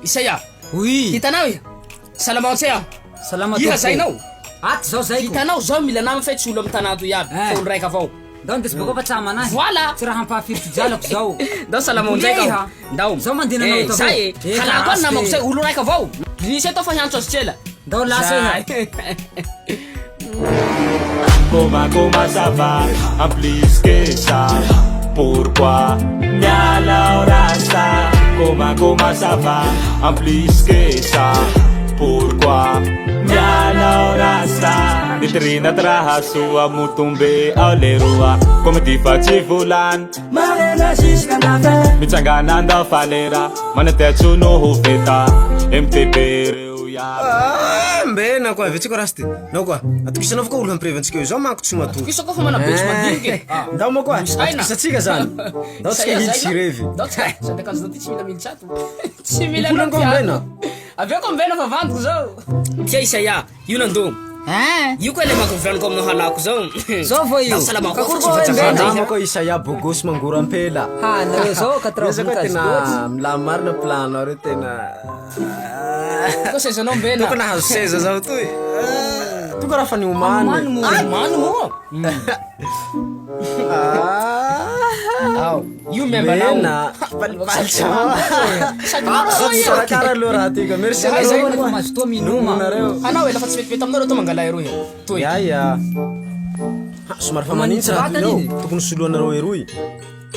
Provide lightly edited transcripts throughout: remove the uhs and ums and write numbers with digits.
Isaia. Oui. Hitanao iha. Salama tsea. Salama Iha zainao. Aty zao zay. Hitanao zao mila namana fa tsy olo amin'ny tanàto iaby. Fa olo raiky avao. Ndao ndesy boko fa tsamanahy. Voilà. Tsy raha hampahafiry jalako zao. Ndao salama ndraiky. Ndao. Zao mandeha nanao to. Zay. Halako any namako zay olo raiky avao. Nisy atao fa hiantso azy tsela. Ndao lasa iha. Comment ça va, en plus que ça. Pourquoi Miala Rasta? Comment ça va, en plus que ça. Pourquoi Miala Rasta? Nitrina traha sua mutumbe aulerua. Como ti faci vulan Marela shiskanave Mitsangana nda falera Manatetsu no huveta MTB mbena koa vetsiko rasty nao koa atokisanao fa koa olo hampirevantsika io zao manko tsy matoky Kisako fa manabetsy madiniky. ndao moa koa atokisatsika zany ndao tsika hily tsy revy Ndao tsika. Sady akanjo zao ty tsy mila militsato. Tsy mila Ikolany koa mbena aveo ko mbena fa vantoko zao. Tia Isaia, io nandô. Io koa le makoviraniko aminao halako zao. Zao vo io. Salama koa Kakory fa koa tsy mbena. ndamo koa Isaia bogosy mangoro ampela nareo zao 80 zao koa tena milamy marina planao reo tena Ko sezanao mbena. toko nahazo seza zao toy toko raha fa niomany Mano mo. Ao, io memba nao. mbena palipalitra Sady sarakara aloha raha tyka merci Zao anareo ko mazo to minoma. nareo Hanao lafa tsy metimety aminao reo to mangala eroy. Toy. Iaia somary fa manintsy raha tinao tokony soloanareo eroy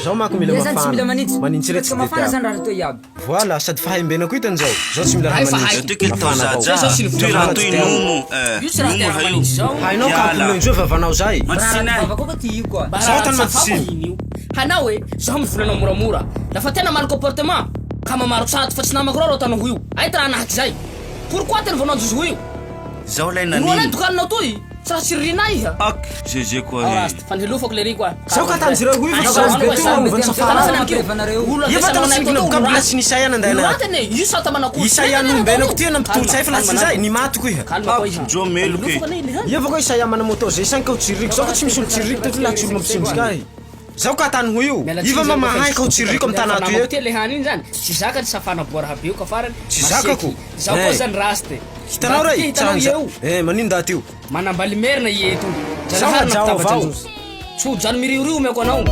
zao manko mila Zany tsy mila mafana manitsy. manintsy retsy mafana deta zany raha to iaby. voilà sady fahaimbenako ko hitany zao tsy mila raha Ay, fa manintsy hay. Jag tycker inte Mafana att avao. Zao sy du raha toy nono. Io tsy raha Nono tena har gjort. manitsy zao. hainao kampolondreo vavanao zay Bava koa ty io koa. Zao tany matsiny. Hanao e, zaho mivolanao moramora. Lafa tena mal comportement, ka mamaro tsato fa tsy namako rao tanao io. Ay raha nahaky zay. Pourquoi tena vonao jozo io? Zao lay Noana nanino. dokaninao toy. Tsy raha sirina iha. Ak, GG koa Ao he. rasta, fanhelofako le ry koa. zao ka tanjireo io Ay, fa zao, zazy be ano to zao, ovan'ny safara Olo Ifa tana sikina vokabilatsy ny Isaia nandaina Ratane, io sa tamanako. Isaia nombenako ty nampitolotsay fa latsy zay nimatoko iha Kalma koa iha. Jo meloky. Lofaka ne ile. ia va koa Isaia mana moto zay sank kao tsiriko zao ka tsy misy olo tsiriko toty laha tsy olo mampisimbotsika ahy zao ka tany ho io iva mamahay kao tsiriko amy tana to eto Ty le hani zany. Tsy zaka tsy safana boara habio ka farany. Tsy zakako. Zao koa zany raste. hitanao ray Hitanao io. manino daty io Manambali merina ieto. Zao Janahary jao namitabatsa avao. androzy. Tso jano mirioriomeko anao.